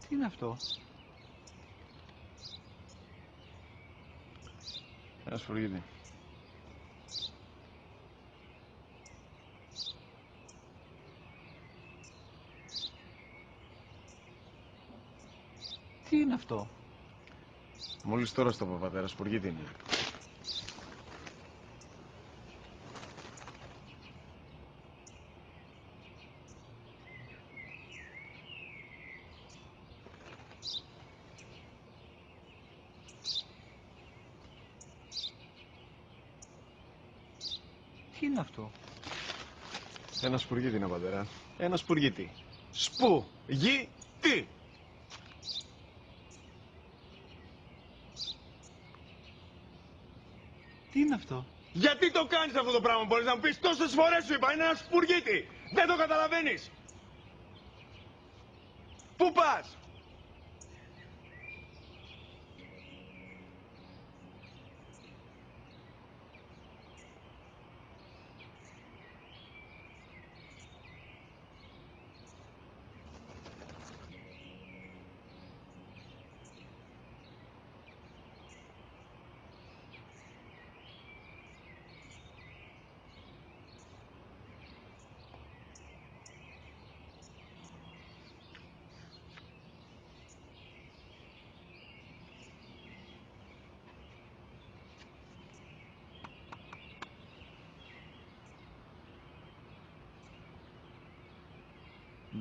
Τι είναι αυτό? Ένα σφουργίτη. Τι είναι αυτό? Μόλις τώρα στο είπα, πατέρα, σφουργίτη είναι. Τι είναι αυτό? Ένα σπουργίτη είναι, πατέρα. Ένα σπουργίτη. Σπου-γι-τι. Τι είναι αυτό? Γιατί το κάνεις αυτό το πράγμα, μπορείς να μου πεις? Τόσες φορές σου είπα, είναι ένα σπουργίτη. Δεν το καταλαβαίνεις. Πού πας?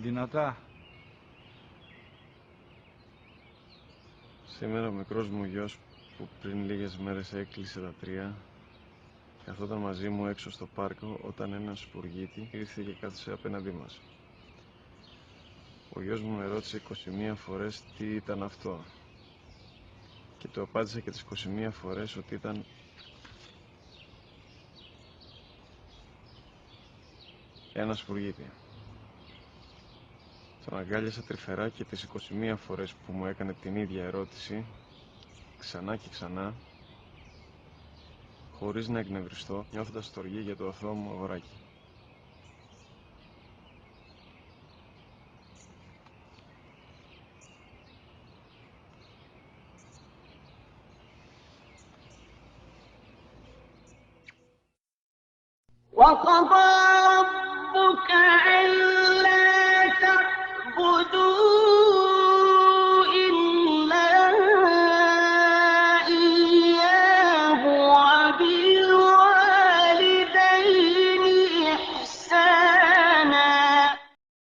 Δυνατά. Σήμερα ο μικρός μου γιος που πριν λίγες μέρες έκλεισε τα 3 καθόταν μαζί μου έξω στο πάρκο όταν ένα σπουργίτη ήρθε και κάθισε απέναντί μας. Ο γιος μου με ρώτησε 21 φορές τι ήταν αυτό και του απάντησα και τις 21 φορές ότι ήταν ένα σπουργίτη. Τον αγκάλιασα τρυφερά και τις 21 φορές που μου έκανε την ίδια ερώτηση ξανά και ξανά, χωρίς να εκνευριστώ, νιώθοντας στοργή για το αθώο μου αγοράκι. وقضى ربك ألا